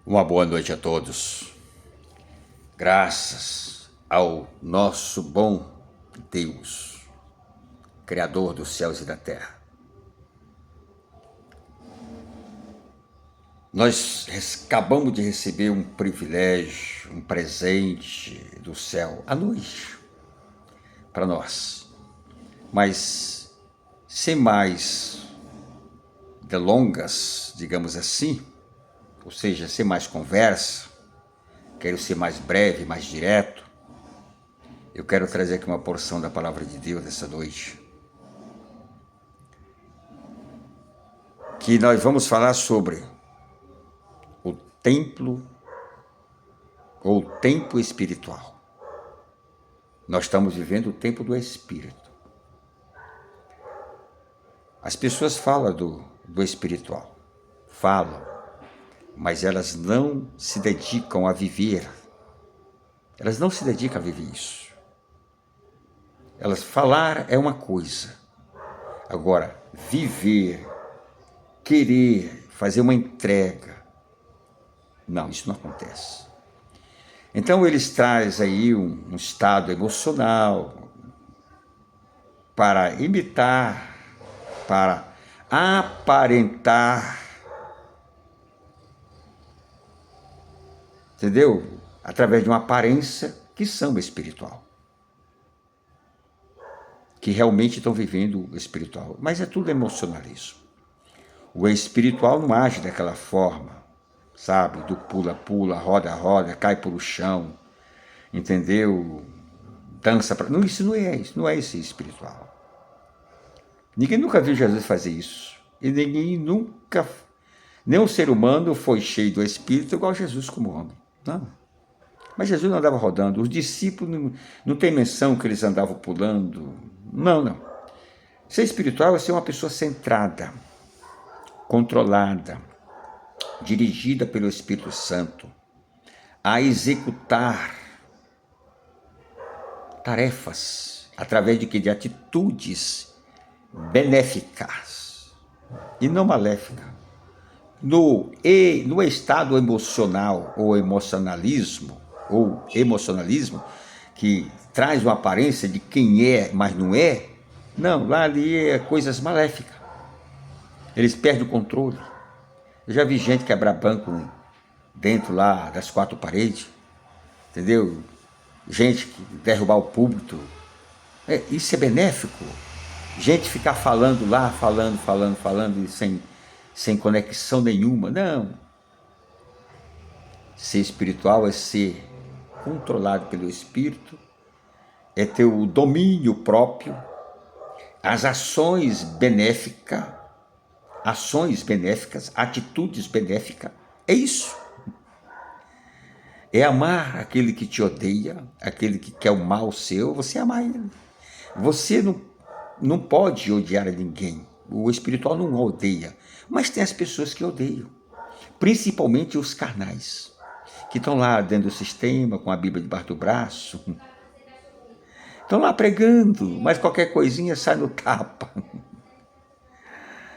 Uma boa noite a todos. Graças ao nosso bom Deus, Criador dos céus e da terra. Nós acabamos de receber um privilégio, um presente do céu à noite para nós. Mas sem mais delongas, digamos assim, ou seja, sem mais conversa, quero ser mais breve, mais direto. Eu quero trazer aqui uma porção da palavra de Deus essa noite. Que nós vamos falar sobre o templo ou tempo espiritual. Nós estamos vivendo o tempo do Espírito. As pessoas falam do espiritual, falam, mas elas não se dedicam a viver. Elas não se dedicam a viver isso. Elas falar é uma coisa. Agora, viver, querer, fazer uma entrega, não, isso não acontece. Então eles trazem aí um estado emocional para imitar, para aparentar, entendeu? Através de uma aparência que são espiritual. Que realmente estão vivendo o espiritual. Mas é tudo emocionalismo. O espiritual não age daquela forma, sabe? Do pula-pula, roda-roda, cai por o chão, entendeu? Dança para... Não, isso não é esse espiritual. Ninguém nunca viu Jesus fazer isso. E ninguém nunca... Nenhum ser humano foi cheio do Espírito igual Jesus como homem. Não. Mas Jesus não andava rodando. Os discípulos não tem menção que eles andavam pulando. Não. Ser espiritual é ser uma pessoa centrada, controlada, dirigida pelo Espírito Santo, a executar tarefas através de quê? De atitudes benéficas e não maléficas. No estado emocional ou emocionalismo, que traz uma aparência de quem é, mas não é, não, lá ali é coisas maléficas. Eles perdem o controle. Eu já vi gente quebrar banco dentro lá das quatro paredes, entendeu? Gente que derrubar o púlpito. Isso é benéfico. Gente ficar falando lá, falando sem conexão nenhuma. Não. Ser espiritual é ser controlado pelo Espírito, é ter o domínio próprio, as ações benéficas, atitudes benéficas. É isso. É amar aquele que te odeia, aquele que quer o mal seu, você amar ele. Você não pode odiar a ninguém. O espiritual não odeia. Mas tem as pessoas que odeiam. Principalmente os carnais. Que estão lá dentro do sistema, com a Bíblia debaixo do braço. Estão lá pregando, mas qualquer coisinha sai no tapa.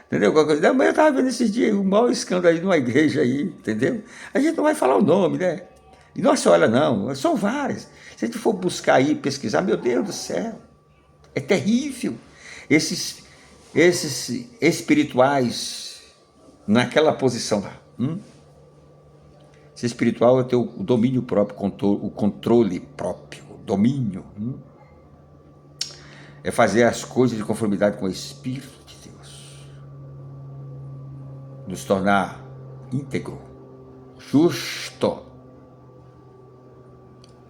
Entendeu? Mas eu estava vendo esses dias um mau escândalo aí numa igreja aí, entendeu? A gente não vai falar o nome, né? E não é só ela não, são várias. Se a gente for buscar aí, pesquisar, meu Deus do céu, é terrível. Esses espirituais naquela posição lá. Ser espiritual é ter o domínio próprio, o controle próprio, o domínio. É fazer as coisas de conformidade com o Espírito de Deus. Nos tornar íntegro, justo,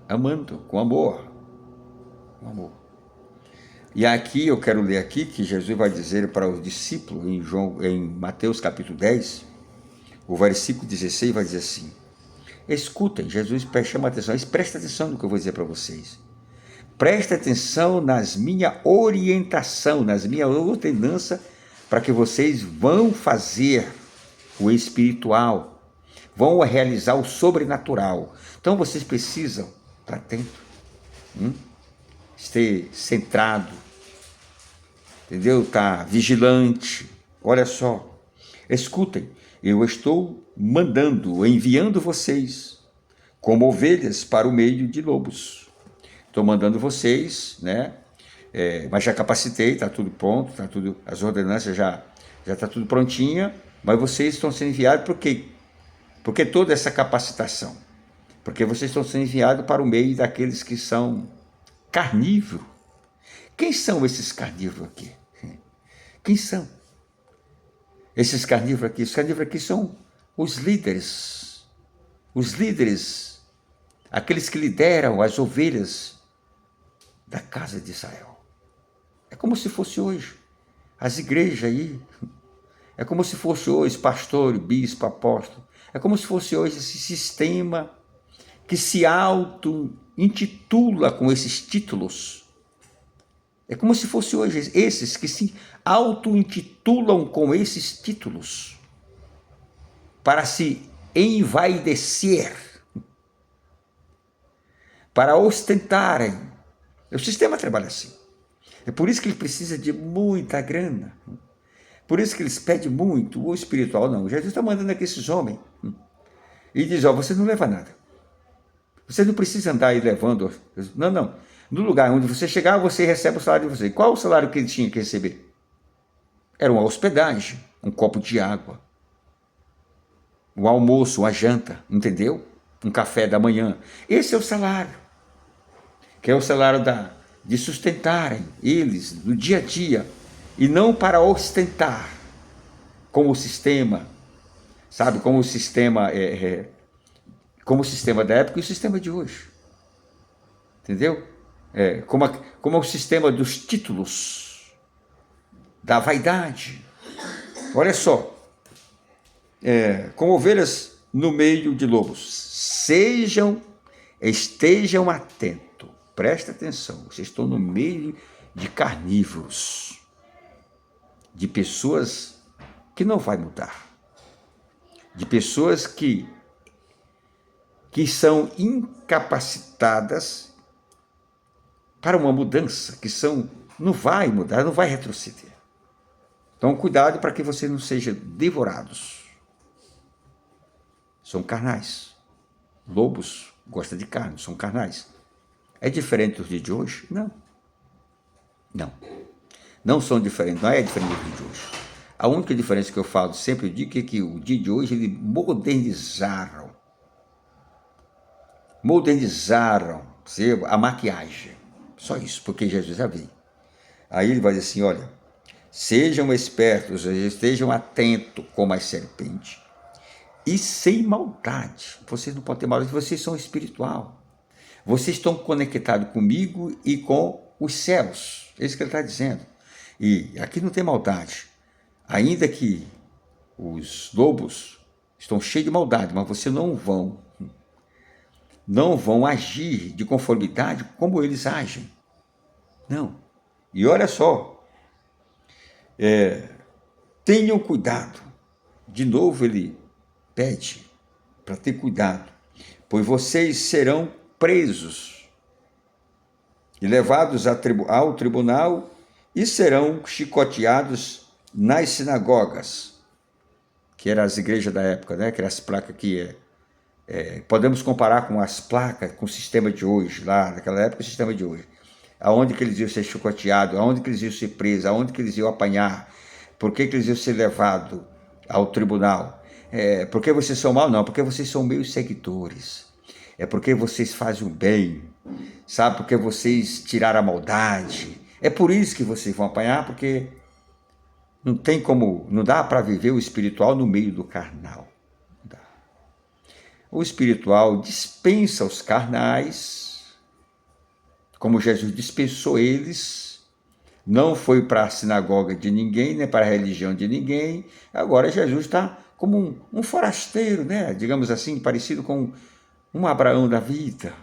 amando, com amor. Com amor. E aqui eu quero ler aqui que Jesus vai dizer para os discípulos em Mateus capítulo 10, o versículo 16 vai dizer assim: escutem, Jesus chama atenção, presta atenção no que eu vou dizer para vocês. Presta atenção nas minhas orientação, nas minhas ordenanças, para que vocês vão fazer o espiritual, vão realizar o sobrenatural. Então vocês precisam estar atento, ser centrado, entendeu? Estar vigilante. Olha só, escutem, Eu estou mandando, enviando vocês como ovelhas para o meio de lobos. Estou mandando vocês, né? Mas já capacitei, está tudo pronto, tá tudo, as ordenanças já está tudo prontinha, mas vocês estão sendo enviados por quê? Porque toda essa capacitação? Porque vocês estão sendo enviados para o meio daqueles que são carnívoros. Quem são esses carnívoros aqui? Quem são esses carnívoros aqui? Os carnívoros aqui são os líderes. Os líderes, aqueles que lideram as ovelhas da casa de Israel. É como se fosse hoje as igrejas aí. É como se fosse hoje pastor, bispo, apóstolo. É como se fosse hoje esse sistema que se auto-intitula com esses títulos. É como se fosse hoje esses que se auto-intitulam com esses títulos para se envaidecer, para ostentarem. O sistema trabalha assim. É por isso que ele precisa de muita grana. Por isso que eles pedem muito. O espiritual não. Jesus está mandando aqui esses homens. E diz, você não leva nada. Você não precisa andar aí levando. Não, não. No lugar onde você chegar, você recebe o salário de você. Qual o salário que ele tinha que receber? Era uma hospedagem, um copo de água, um almoço, uma janta, entendeu? Um café da manhã. Esse é o salário. Que é o salário de sustentarem eles no dia a dia. E não para ostentar, como o sistema, sabe? Como o sistema como o sistema da época e o sistema de hoje. Entendeu? Como é o sistema dos títulos, da vaidade. Olha só. Como ovelhas no meio de lobos. Estejam atentos. Presta atenção. Vocês estão no meio de carnívoros. De pessoas que não vai mudar. De pessoas que são incapacitadas para uma mudança, não vai mudar, não vai retroceder. Então, cuidado para que vocês não sejam devorados. São carnais. Lobos gostam de carne, são carnais. É diferente dos dias de hoje? Não. Não. Não são diferentes, não é diferente do dia de hoje. A única diferença que eu falo sempre, eu digo, é que o dia de hoje eles modernizaram a maquiagem. Só isso, porque Jesus já veio. Aí ele vai dizer assim, olha, sejam espertos, estejam atentos como as serpentes e sem maldade. Vocês não podem ter maldade, vocês são espiritual. Vocês estão conectados comigo e com os céus. É isso que ele está dizendo. E aqui não tem maldade. Ainda que os lobos estão cheios de maldade, mas vocês não vão agir de conformidade como eles agem. Não. E olha só, tenham cuidado. De novo ele pede para ter cuidado, pois vocês serão presos e levados ao tribunal e serão chicoteados nas sinagogas, que eram as igrejas da época, né? Que eram as placas que podemos comparar com as placas, com o sistema de hoje, lá naquela época, o sistema de hoje. Aonde que eles iam ser chicoteados, aonde que eles iam ser presos, aonde que eles iam apanhar, por que eles iam ser levados ao tribunal. Porque vocês são mal? Não, porque vocês são meus seguidores. É porque vocês fazem o bem, sabe? Porque vocês tiraram a maldade. É por isso que vocês vão apanhar, porque não dá para viver o espiritual no meio do carnal. Não dá. O espiritual dispensa os carnais, como Jesus dispensou eles, não foi para a sinagoga de ninguém, nem para a religião de ninguém. Agora Jesus está como um forasteiro, né? Digamos assim, parecido com um Abraão da vida,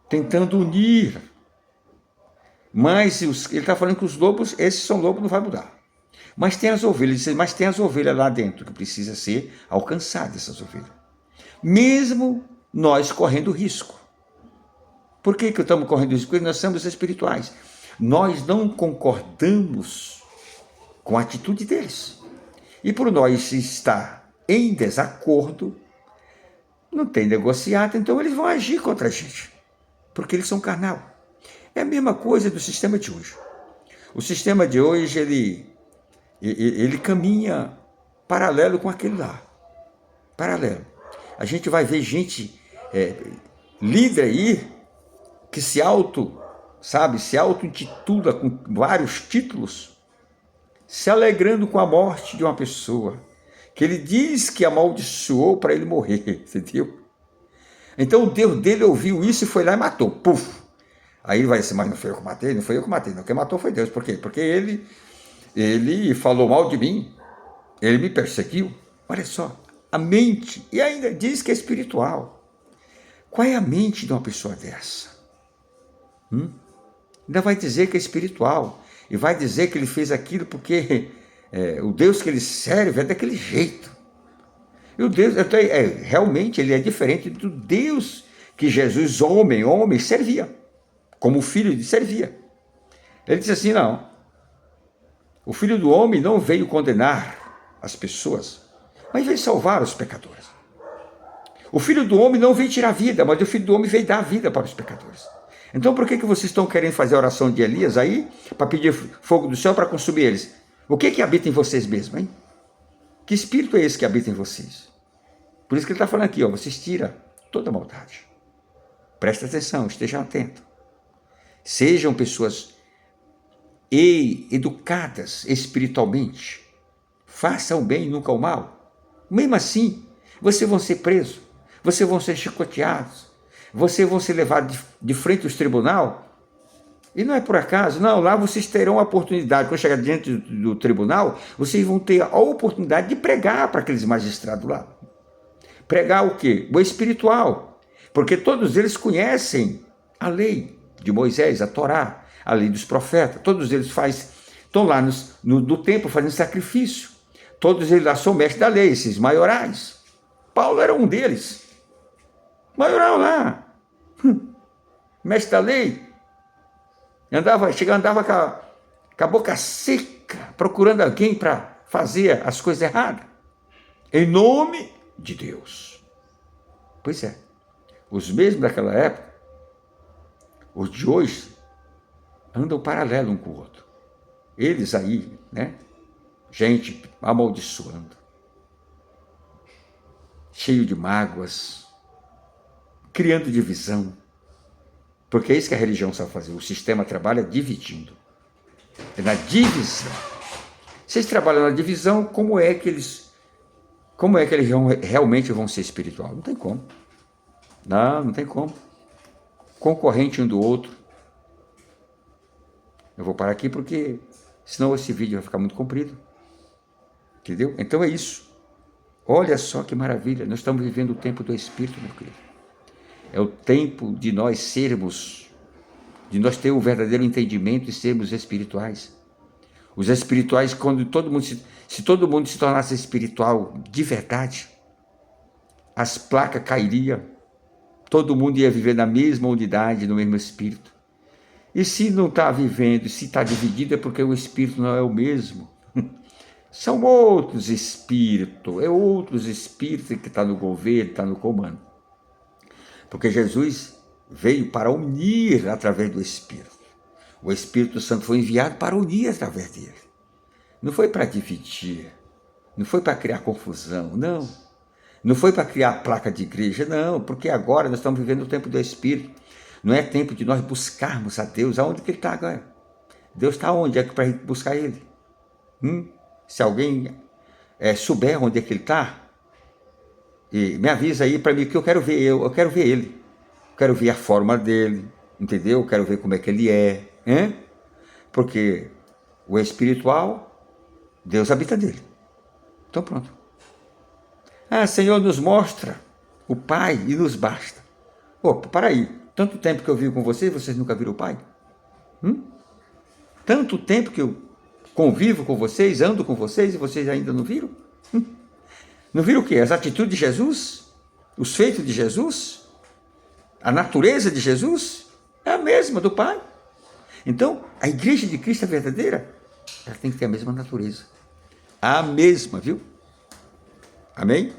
tentando unir. Mas ele está falando que os lobos, esses são lobos, não vai mudar. Mas tem as ovelhas, lá dentro, que precisa ser alcançada, essas ovelhas. Mesmo nós correndo risco. Por que estamos correndo risco? Porque nós somos espirituais. Nós não concordamos com a atitude deles. E por nós estar em desacordo, não tem negociado, então eles vão agir contra a gente, porque eles são carnal. É a mesma coisa do sistema de hoje. O sistema de hoje, ele caminha paralelo com aquele lá. Paralelo. A gente vai ver gente, líder aí, que se auto-intitula com vários títulos, se alegrando com a morte de uma pessoa, que ele diz que amaldiçoou para ele morrer, entendeu? Então o Deus dele ouviu isso e foi lá e matou, puf! Aí ele vai dizer, mas não foi eu que matei? Não foi eu que matei, não. Quem matou foi Deus. Por quê? Porque ele falou mal de mim, ele me perseguiu. Olha só, a mente, e ainda diz que é espiritual. Qual é a mente de uma pessoa dessa? Ainda vai dizer que é espiritual, e vai dizer que ele fez aquilo porque o Deus que ele serve é daquele jeito. E o Deus, realmente, ele é diferente do Deus que Jesus, homem, servia. Como o filho de servia. Ele disse assim, não, o filho do homem não veio condenar as pessoas, mas veio salvar os pecadores. O filho do homem não veio tirar a vida, mas o filho do homem veio dar a vida para os pecadores. Então por que vocês estão querendo fazer a oração de Elias aí, para pedir fogo do céu para consumir eles? O que habita em vocês mesmo, hein? Que espírito é esse que habita em vocês? Por isso que ele está falando aqui, vocês tiram toda a maldade. Presta atenção, estejam atentos. Sejam pessoas educadas espiritualmente. Façam o bem e nunca o mal. Mesmo assim, vocês vão ser presos, vocês vão ser chicoteados, vocês vão ser levados de frente aos tribunal. E não é por acaso, não, lá vocês terão a oportunidade, quando chegar diante do tribunal, vocês vão ter a oportunidade de pregar para aqueles magistrados lá. Pregar o quê? O espiritual. Porque todos eles conhecem a lei de Moisés, a Torá, a lei dos profetas. Todos eles estão lá no templo fazendo sacrifício. Todos eles lá são mestres da lei, esses maiorais. Paulo era um deles. Maioral lá. Mestre da lei. Andava com a boca seca, procurando alguém para fazer as coisas erradas. Em nome de Deus. Pois é. Os mesmos daquela época, os de hoje, andam paralelo um com o outro. Eles aí, né? Gente amaldiçoando. Cheio de mágoas. Criando divisão. Porque é isso que a religião sabe fazer. O sistema trabalha dividindo. É na divisão. Vocês trabalham na divisão, como é que eles realmente vão ser espiritual? Não tem como. Não tem como. Concorrente um do outro. Eu vou parar aqui porque senão esse vídeo vai ficar muito comprido. Entendeu? Então é isso. Olha só que maravilha. Nós estamos vivendo o tempo do Espírito, meu querido. É o tempo de nós ter o verdadeiro entendimento e sermos espirituais. Os espirituais, quando se todo mundo se tornasse espiritual de verdade, as placas cairiam, todo mundo ia viver na mesma unidade, no mesmo espírito. E se não está vivendo, se está dividido, é porque o espírito não é o mesmo. São outros espíritos, é outros espíritos que estão no governo, está no comando. Porque Jesus veio para unir através do Espírito. O Espírito Santo foi enviado para unir através dele. Não foi para dividir, não foi para criar confusão, não. Não foi para criar placa de igreja, não, porque agora nós estamos vivendo o tempo do Espírito. Não é tempo de nós buscarmos a Deus. Aonde que ele está agora? Deus está onde? É para a gente buscar ele. Se alguém souber onde é que ele está, e me avisa aí para mim que eu quero ver ele. Eu quero ver a forma dele, entendeu? Eu quero ver como é que ele é. Porque o espiritual, Deus habita nele. Então pronto. Senhor, nos mostra o Pai e nos basta. Para aí. Tanto tempo que eu vivo com vocês nunca viram o Pai? Tanto tempo que eu convivo com vocês, ando com vocês e vocês ainda não viram? Não viram o quê? As atitudes de Jesus? Os feitos de Jesus? A natureza de Jesus? É a mesma do Pai. Então, a igreja de Cristo é verdadeira, ela tem que ter a mesma natureza. A mesma, viu? Amém?